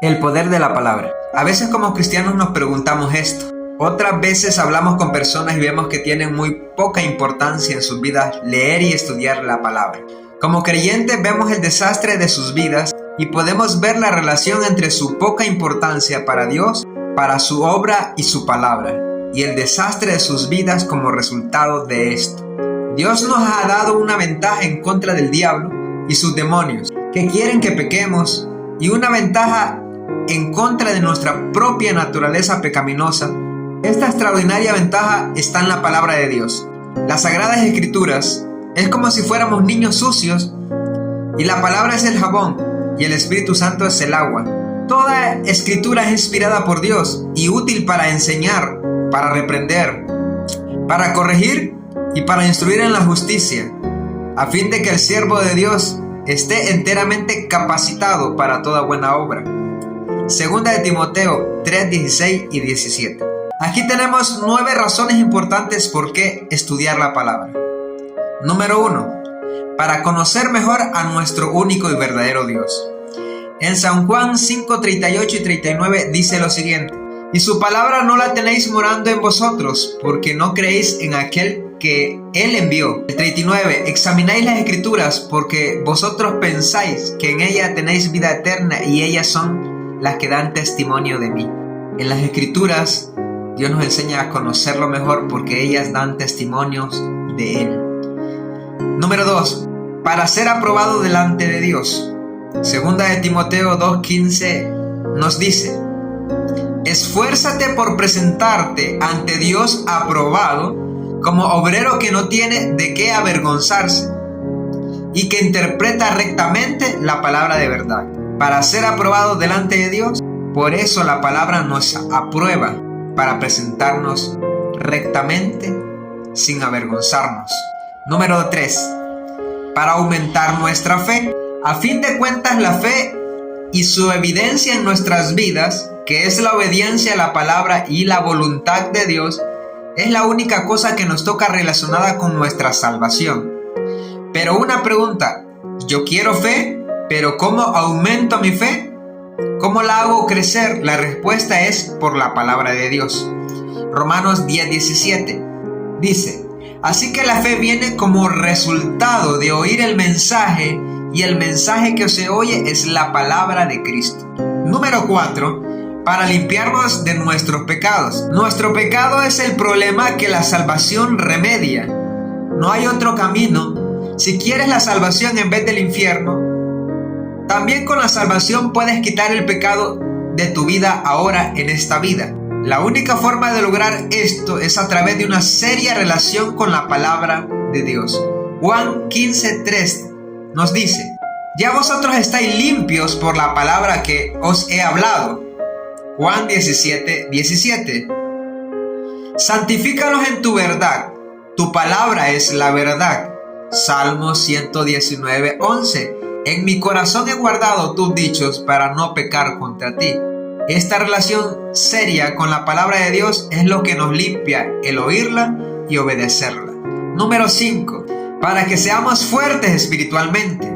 El poder de la palabra. A veces como cristianos nos preguntamos esto. Otras veces hablamos con personas y vemos que tienen muy poca importancia en sus vidas leer y estudiar la palabra. Como creyentes vemos el desastre de sus vidas y podemos ver la relación entre su poca importancia para Dios, para su obra y su palabra, y el desastre de sus vidas como resultado de esto. Dios nos ha dado una ventaja en contra del diablo y sus demonios, que quieren que pequemos, y una ventaja en contra de nuestra propia naturaleza pecaminosa. Esta extraordinaria ventaja está en la palabra de Dios. Las Sagradas Escrituras es como si fuéramos niños sucios, y la palabra es el jabón, y el Espíritu Santo es el agua. Toda escritura es inspirada por Dios y útil para enseñar, para reprender, para corregir y para instruir en la justicia, a fin de que el siervo de Dios esté enteramente capacitado para toda buena obra. Segunda de Timoteo 3, 16 y 17. Aquí tenemos 9 razones importantes por qué estudiar la palabra. Número 1. Para conocer mejor a nuestro único y verdadero Dios. En San Juan 5, 38 y 39 dice lo siguiente: y su palabra no la tenéis morando en vosotros, porque no creéis en aquel que Él envió. El 39, examináis las Escrituras, porque vosotros pensáis que en ellas tenéis vida eterna, y ellas son las que dan testimonio de mí. En las Escrituras, Dios nos enseña a conocerlo mejor, porque ellas dan testimonios de Él. Número 2, para ser aprobado delante de Dios. Segunda de Timoteo 2:15 nos dice: esfuérzate por presentarte ante Dios aprobado, como obrero que no tiene de qué avergonzarse y que interpreta rectamente la palabra de verdad. Para ser aprobado delante de Dios, por eso la palabra nos aprueba, para presentarnos rectamente sin avergonzarnos. Número 3, para aumentar nuestra fe. A fin de cuentas, la fe y su evidencia en nuestras vidas, que es la obediencia a la palabra y la voluntad de Dios, es la única cosa que nos toca relacionada con nuestra salvación. Pero una pregunta: yo quiero fe, pero ¿cómo aumento mi fe? ¿Cómo la hago crecer? La respuesta es por la palabra de Dios. Romanos 10:17 dice: así que la fe viene como resultado de oír el mensaje, y el mensaje que se oye es la palabra de Cristo. Número 4, para limpiarnos de nuestros pecados. Nuestro pecado es el problema que la salvación remedia. No hay otro camino. Si quieres la salvación en vez del infierno, también con la salvación puedes quitar el pecado de tu vida ahora en esta vida. La única forma de lograr esto es a través de una seria relación con la palabra de Dios. Juan 15:3 nos dice: ya vosotros estáis limpios por la palabra que os he hablado. Juan 17:17. Santifícalos en tu verdad, tu palabra es la verdad. Salmo 119:11. En mi corazón he guardado tus dichos para no pecar contra ti. Esta relación seria con la palabra de Dios es lo que nos limpia, el oírla y obedecerla. Número 5. Para que seamos fuertes espiritualmente.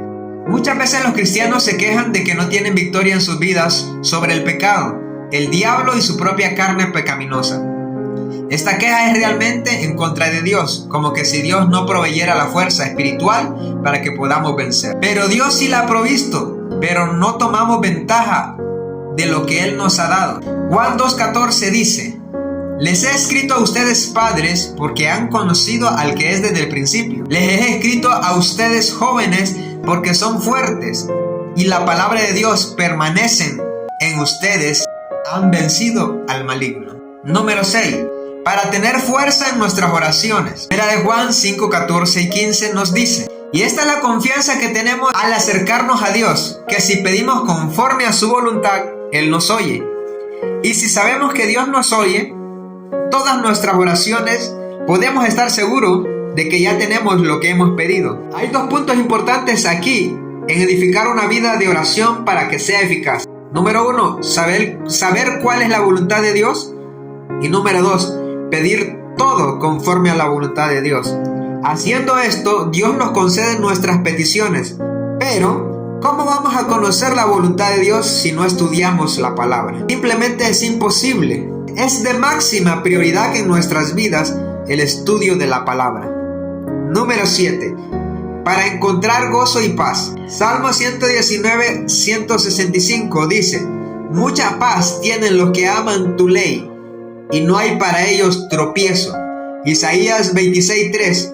Muchas veces los cristianos se quejan de que no tienen victoria en sus vidas sobre el pecado, el diablo y su propia carne pecaminosa. Esta queja es realmente en contra de Dios, como que si Dios no proveyera la fuerza espiritual para que podamos vencer. Pero Dios sí la ha provisto, pero no tomamos ventaja de lo que Él nos ha dado. Juan 2:14 dice: les he escrito a ustedes padres, porque han conocido al que es desde el principio. Les he escrito a ustedes jóvenes, porque son fuertes, y la palabra de Dios permanece en ustedes, han vencido al maligno. Número 6. Para tener fuerza en nuestras oraciones. Primera de Juan 5:14 y 15 nos dice: y esta es la confianza que tenemos al acercarnos a Dios, que si pedimos conforme a su voluntad, Él nos oye. Y si sabemos que Dios nos oye todas nuestras oraciones, podemos estar seguros de que ya tenemos lo que hemos pedido. Hay 2 puntos importantes aquí en edificar una vida de oración para que sea eficaz. Número 1, saber cuál es la voluntad de Dios. Y número 2, pedir todo conforme a la voluntad de Dios. Haciendo esto, Dios nos concede nuestras peticiones, pero ¿Cómo vamos a conocer la voluntad de Dios si no estudiamos la palabra? Simplemente es imposible. Es de máxima prioridad en nuestras vidas el estudio de la palabra. Número 7. Para encontrar gozo y paz. Salmo 119, 165 dice: mucha paz tienen los que aman tu ley, y no hay para ellos tropiezo. Isaías 26:3.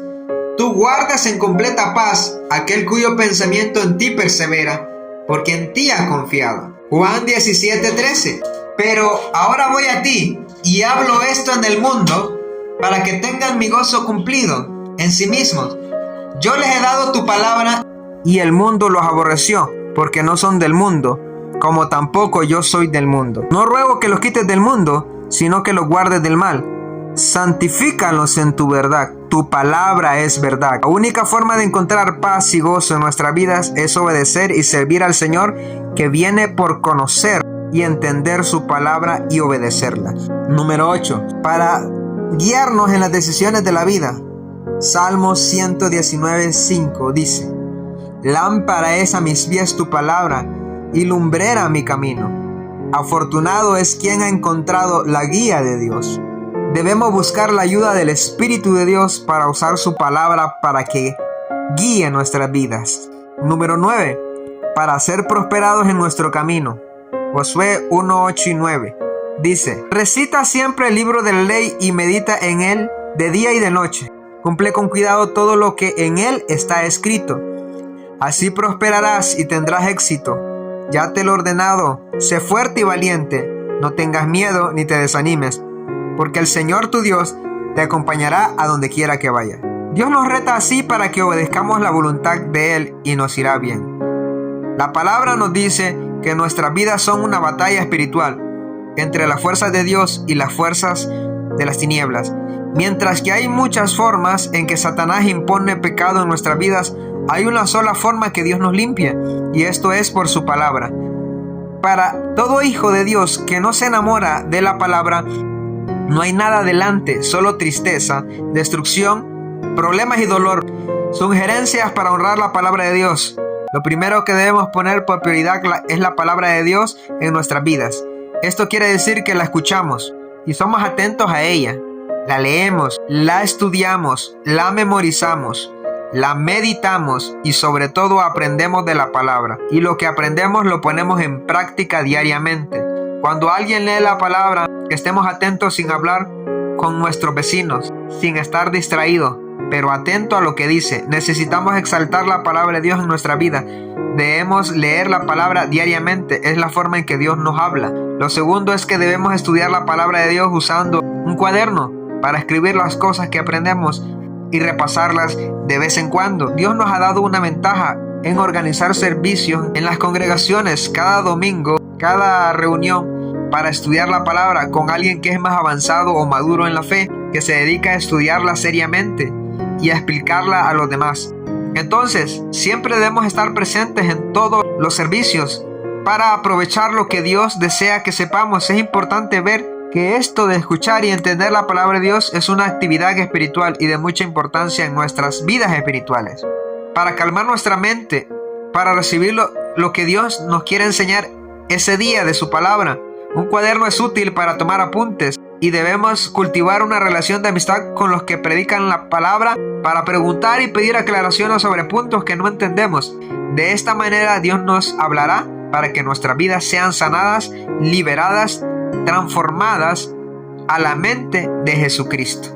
Tú guardas en completa paz aquel cuyo pensamiento en ti persevera, porque en ti ha confiado. Juan 17:13. Pero ahora voy a ti, y hablo esto en el mundo, para que tengan mi gozo cumplido en sí mismos. Yo les he dado tu palabra, y el mundo los aborreció, porque no son del mundo, como tampoco yo soy del mundo. No ruego que los quites del mundo, sino que los guardes del mal. Santifícalos en tu verdad. Tu palabra es verdad. La única forma de encontrar paz y gozo en nuestras vidas es obedecer y servir al Señor, que viene por conocer y entender su palabra y obedecerla. Número 8. Para guiarnos en las decisiones de la vida. Salmo 119:5 dice: lámpara es a mis pies tu palabra y lumbrera mi camino. Afortunado es quien ha encontrado la guía de Dios. Debemos buscar la ayuda del Espíritu de Dios para usar su palabra para que guíe nuestras vidas. Número 9. Para ser prosperados en nuestro camino. Josué 1:8 y 9 dice: recita siempre el libro de la ley y medita en él de día y de noche. Cumple con cuidado todo lo que en él está escrito. Así prosperarás y tendrás éxito. Ya te lo he ordenado, sé fuerte y valiente. No tengas miedo ni te desanimes, porque el Señor tu Dios te acompañará a donde quiera que vaya. Dios nos reta así para que obedezcamos la voluntad de Él y nos irá bien. La palabra nos dice que nuestras vidas son una batalla espiritual entre las fuerzas de Dios y las fuerzas de las tinieblas. Mientras que hay muchas formas en que Satanás impone pecado en nuestras vidas, hay una sola forma que Dios nos limpia, y esto es por su palabra. Para todo hijo de Dios que no se enamora de la palabra, no hay nada delante, solo tristeza, destrucción, problemas y dolor. Sugerencias para honrar la palabra de Dios. Lo primero que debemos poner por prioridad es la palabra de Dios en nuestras vidas. Esto quiere decir que la escuchamos y somos atentos a ella. La leemos, la estudiamos, la memorizamos, la meditamos y sobre todo aprendemos de la palabra. Y lo que aprendemos lo ponemos en práctica diariamente. Cuando alguien lee la palabra, que estemos atentos sin hablar con nuestros vecinos, sin estar distraídos, pero atento a lo que dice. Necesitamos exaltar la palabra de Dios en nuestra vida. Debemos leer la palabra diariamente, es la forma en que Dios nos habla. Lo segundo es que debemos estudiar la palabra de Dios usando un cuaderno para escribir las cosas que aprendemos y repasarlas de vez en cuando. Dios nos ha dado una ventaja en organizar servicios en las congregaciones cada domingo, cada reunión, para estudiar la palabra con alguien que es más avanzado o maduro en la fe, que se dedica a estudiarla seriamente y a explicarla a los demás. Entonces, siempre debemos estar presentes en todos los servicios para aprovechar lo que Dios desea que sepamos. Es importante ver que esto de escuchar y entender la palabra de Dios es una actividad espiritual y de mucha importancia en nuestras vidas espirituales. Para calmar nuestra mente, para recibir lo que Dios nos quiere enseñar ese día de su palabra. Un cuaderno es útil para tomar apuntes y debemos cultivar una relación de amistad con los que predican la palabra para preguntar y pedir aclaraciones sobre puntos que no entendemos. De esta manera Dios nos hablará para que nuestras vidas sean sanadas, liberadas, transformadas a la mente de Jesucristo.